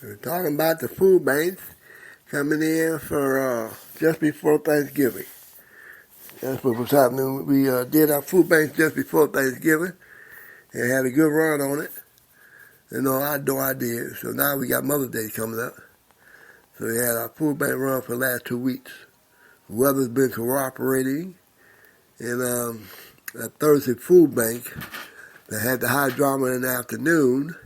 We're talking about the food banks coming in for just before Thanksgiving. That's what was happening. We did our food banks just before Thanksgiving and had a good run on it. I know I did. So now we got Mother's Day coming up. So we had our food bank run for the last 2 weeks. The weather's been cooperating. And that Thursday food bank that had the high drama in the afternoon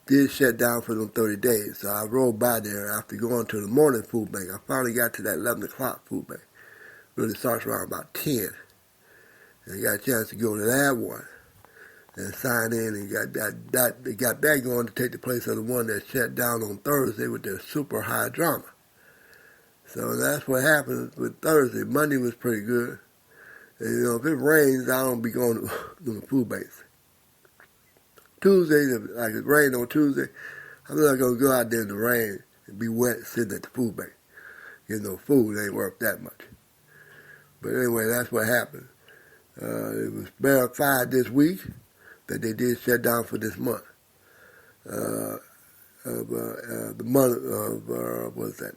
did shut down for them 30 days. So I rode by there after going to the morning food bank. I finally got to that 11 o'clock food bank. Really starts around about 10. And I got a chance to go to that one and sign in and got that going to take the place of the one that shut down on Thursday with their super high drama. So that's what happened with Thursday. Monday was pretty good. And, if it rains, I don't be going to the food banks. Tuesday, like it rained on Tuesday, I'm not going to go out there in the rain and be wet sitting at the food bank. Getting no food ain't worth that much. But anyway, that's what happened. It was verified this week that they did shut down for this month. The month of, what's that?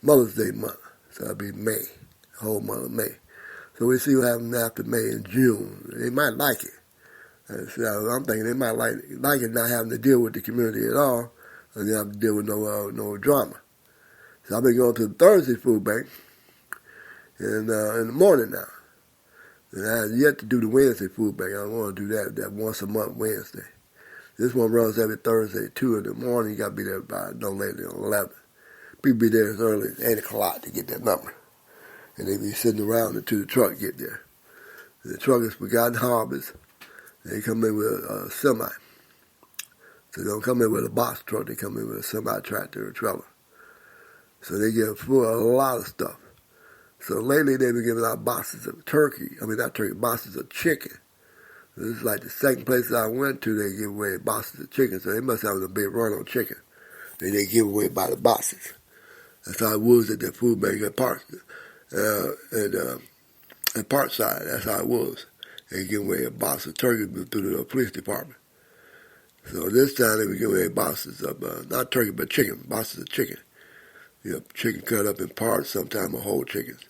Mother's Day month. So that'll be May, the whole month of May. So we'll see what happens after May and June. They might like it. So I'm thinking they might like it not having to deal with the community at all, and they have to deal with no drama. So I've been going to the Thursday food bank in the morning now. And I have yet to do the Wednesday food bank. I want to do that once a month Wednesday. This one runs every Thursday at 2 in the morning. You got to be there by no later than 11. People be there as early as 8 o'clock to get that number. And they be sitting around until the truck get there. And the truck is Forgotten Harvest. They come in with a semi. So they don't come in with a box truck. They come in with a semi-tractor or trailer. So they get full of a lot of stuff. So lately they've been giving out boxes of boxes of chicken. This is like the second place I went to, they give away boxes of chicken. So they must have a big run on chicken. And they give away by the boxes. That's how it was at the food bank at Park. At Parkside, that's how it was. They give away a box of turkey through the police department. So this time they were giving away boxes of, not turkey, but chicken, boxes of chicken. Chicken cut up in parts, sometimes whole chickens.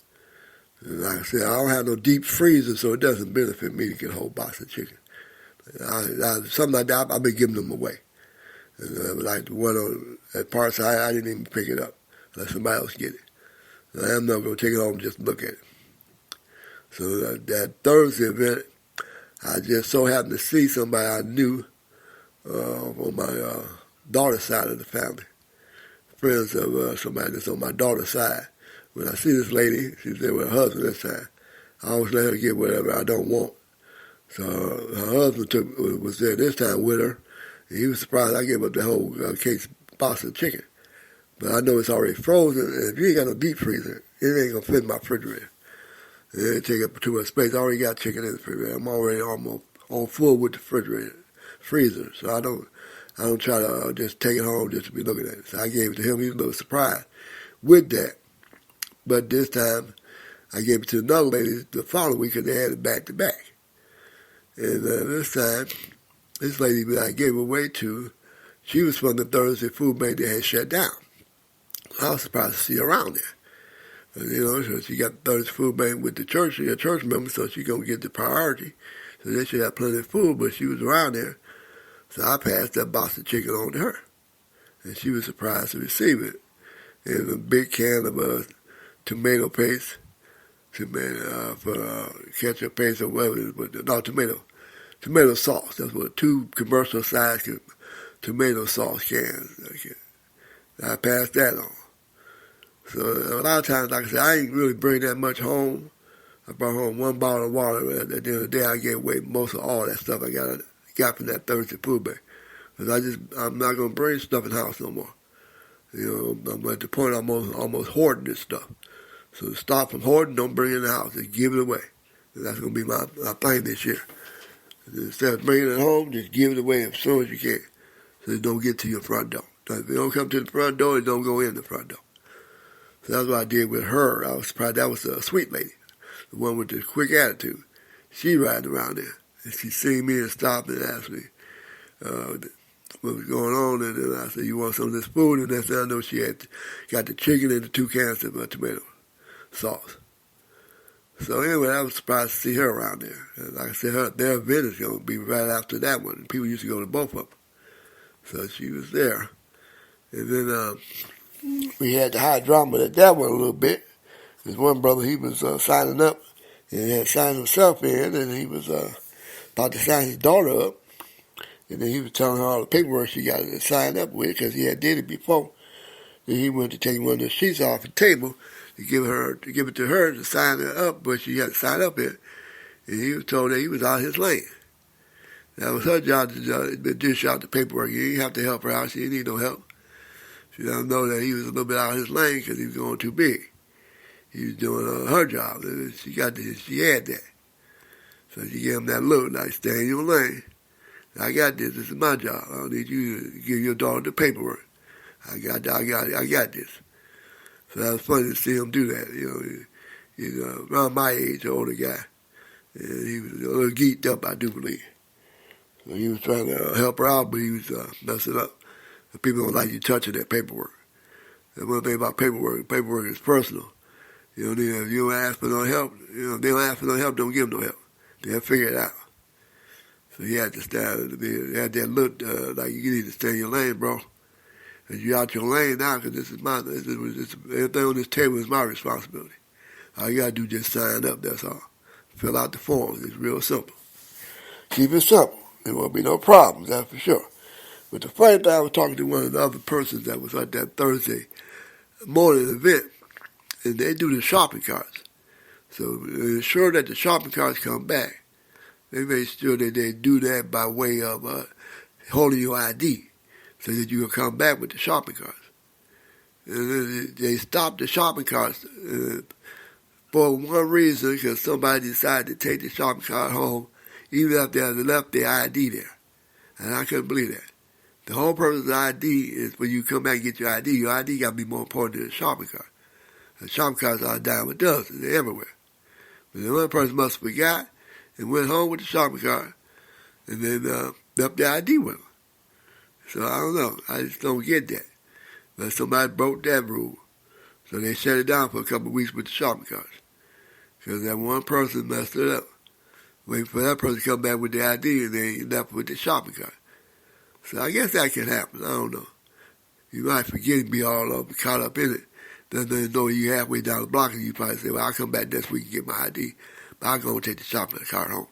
And like I said, I don't have no deep freezer, so it doesn't benefit me to get a whole box of chicken. Something like that, I've been giving them away. And, like the one at Parkside, I didn't even pick it up. Let somebody else get it. And I am not going to take it home and just look at it. So that Thursday event, I just so happened to see somebody I knew on my daughter's side of the family. Friends of somebody that's on my daughter's side. When I see this lady, she's there with her husband this time. I always let her get whatever I don't want. So her husband was there this time with her. And he was surprised I gave up the whole case box of chicken. But I know it's already frozen, and if you ain't got no deep freezer, it ain't going to fit in my refrigerator. It take up too much space. I already got chicken in the refrigerator. I'm already almost on full with the freezer. So I don't try to just take it home just to be looking at it. So I gave it to him. He was a little surprised with that. But this time, I gave it to another lady the following week because they had it back to back. And this time, this lady that I gave away to, she was from the Thursday food bank that had shut down. I was surprised to see her around there. And, so she got the Thursday food bank with the church, she a church member, so she going to get the priority. So they should have plenty of food, but she was around there. So I passed that box of chicken on to her. And she was surprised to receive it. And a big can of tomato paste, for ketchup paste or whatever it is, but no, tomato sauce. That's what 2 commercial-sized tomato sauce cans. I passed that on. So a lot of times, like I said, I ain't really bring that much home. I brought home 1 bottle of water. At the end of the day, I gave away most of all that stuff I got from that Thursday food bank. Because I'm not going to bring stuff in the house no more. I'm at the point almost hoarding this stuff. So to stop from hoarding, don't bring it in the house. Just give it away. And that's going to be my thing this year. Instead of bringing it home, just give it away as soon as you can. So it don't get to your front door. If it don't come to the front door, it don't go in the front door. So that's what I did with her. I was surprised. That was a sweet lady, the one with the quick attitude. She riding around there. And she seen me and stopped and asked me. what was going on, and then I said, "You want some of this food?" And that's how I know she had got the chicken and the 2 cans of tomato sauce. So anyway, I was surprised to see her around there. And like I said, their event is going to be right after that one. People used to go to both of them. So she was there. And then we had the high drama at that one a little bit. There's one brother, he was signing up, and he had signed himself in, and he was about to sign his daughter up. And then he was telling her all the paperwork she got to sign up with, because he had did it before. Then he went to take one of the sheets off the table to give it to her to sign her up, but she had to sign up in. And he was told that he was out of his lane. That was her job to dish out the paperwork. He didn't have to help her out. She didn't need no help. She let him know that he was a little bit out of his lane because he was going too big. He was doing her job. And she had that. So she gave him that look, like, stay in your lane. I got this. This is my job. I don't need you to give your daughter the paperwork. I got this. So that was funny to see him do that. He's around my age, an older guy. And he was a little geeked up, I do believe. So he was trying to help her out, but he was messing up. People don't like you touching that paperwork. And one thing about paperwork is personal. If you don't ask for no help, if they don't ask for no help, don't give them no help. They'll figure it out. So he had to stand, he had that look like you need to stay in your lane, bro. And you out your lane now, because everything on this table is my responsibility. All you got to do is just sign up, that's all. Fill out the forms. It's real simple. Keep it simple. There won't be no problems, that's for sure. But the funny thing, I was talking to one of the other persons that was at that Thursday morning event, and they do the shopping carts. So to ensure that the shopping carts come back, they made sure that they do that by way of holding your ID, so that you will come back with the shopping carts. And then they stopped the shopping carts for one reason, because somebody decided to take the shopping cart home, even if they had left their ID there. And I couldn't believe that. The whole purpose of the ID is when you come back and get your ID. Your ID got to be more important than the shopping cart. The shopping carts are a dime a dozen. They're everywhere. But the one person must have forgot and went home with the shopping cart and then left their ID with them. So I don't know. I just don't get that. But somebody broke that rule. So they shut it down for a couple of weeks with the shopping carts. Because that one person messed it up. Waiting for that person to come back with the ID and they left with the shopping cart. So I guess that can happen. I don't know. You might forget and be all over, caught up in it. Then know you halfway down the block and you probably say, well, I'll come back next week and get my ID. But I'll go and take the shopping cart home.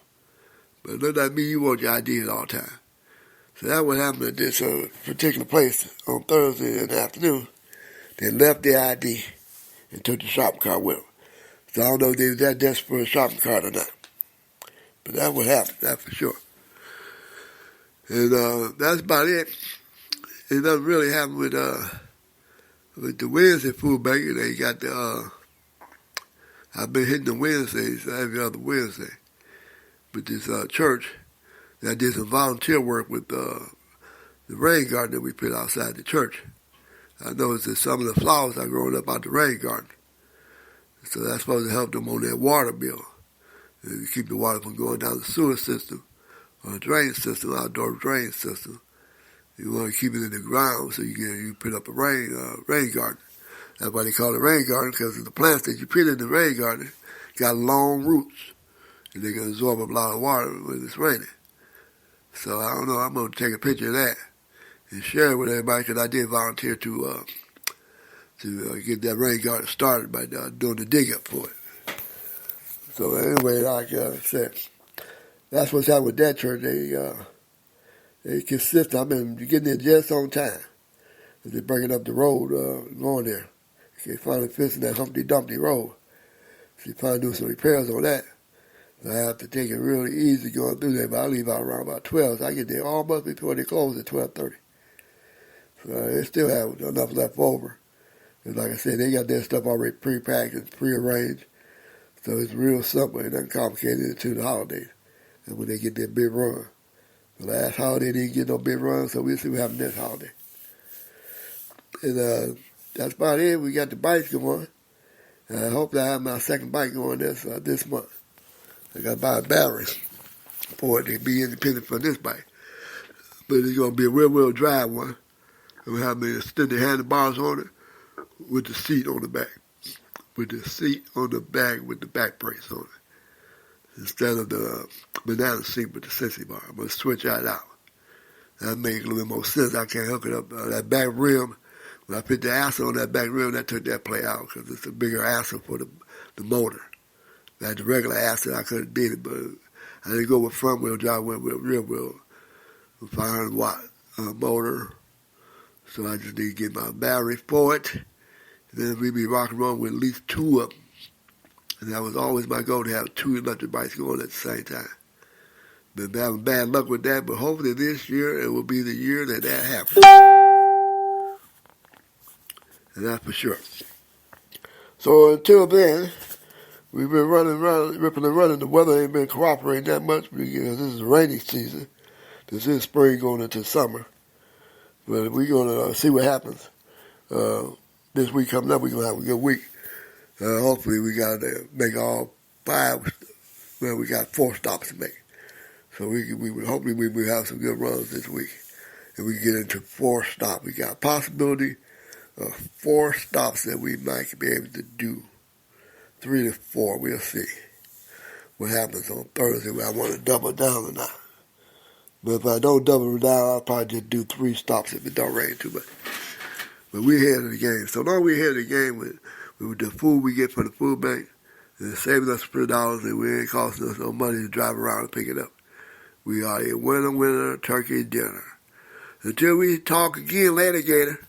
But it doesn't mean you want your ID at all times. So that's what happened at this particular place on Thursday in the afternoon. They left their ID and took the shopping cart with them. So I don't know if they were that desperate for a shopping cart or not. But that's what happened, that's for sure. And that's about it. It doesn't really happen with the Wednesday food bank. They got I've been hitting the Wednesdays every other Wednesday with this church. I did some volunteer work with the rain garden that we put outside the church. I noticed that some of the flowers are growing up out the rain garden. So that's supposed to help them on their water bill. And keep the water from going down the sewer system or the drain system, outdoor drain system. You want to keep it in the ground so you put up a rain garden. That's why they call it rain garden, because the plants that you put in the rain garden got long roots. And they can absorb a lot of water when it's raining. So I don't know, I'm going to take a picture of that and share it with everybody, because I did volunteer to get that rain garden started by doing the dig up for it. So anyway, like I said, that's what's happening with that church. They consistent. I've been getting there just on time. They're bringing up the road going there. They finally fixing that Humpty Dumpty road. So they finally doing some repairs on that. So I have to take it really easy going through there, but I leave out around about 12. So I get there almost before they close at 12:30. So they still have enough left over. And like I said, they got their stuff already pre-packed and pre-arranged. So it's real simple and uncomplicated until the holidays. And when they get their big run. The last holiday they didn't get no big run, so we'll see what happens next holiday. And that's about it. We got the bikes going. And I hope that I have my second bike going this month. I got to buy a battery for it to be independent from this bike. but it's going to be a rear-wheel drive one. And we have the extended handlebars on it with the seat on the back. With the seat on the back with the back brace on it. Instead of the banana seat with the sissy bar. I'm going to switch that out. That makes a little bit more sense. I can't hook it up. That back rim, when I put the axle on that back rim, that took that play out because it's a bigger axle for the motor. Like the regular axle, I could have did it, but I didn't go with front wheel drive, went with rear wheel. 500 watt motor. So I just need to get my battery for it. And then we be rocking around with at least two of them. And that was always my goal, to have two electric bikes going at the same time. Been having bad luck with that, but hopefully this year it will be the year that happens. And that's for sure. So until then, we've been ripping and running. The weather ain't been cooperating that much because this is rainy season. This is spring going into summer. But we're going to see what happens. This week coming up, we're going to have a good week. Hopefully we got to make all 5. Well, we got 4 stops to make. So hopefully we will have some good runs this week. And we can get into 4 stops. We got a possibility of 4 stops that we might be able to do. 3 to 4, we'll see what happens on Thursday, where I want to double down or not. But if I don't double down, I'll probably just do 3 stops if it don't rain too much. But we're ahead of the game. So long we're ahead of the game with the food we get from the food bank, and it's saving us $3, and we ain't costing us no money to drive around and pick it up. We are a winner turkey dinner. Until we talk again later, Gator.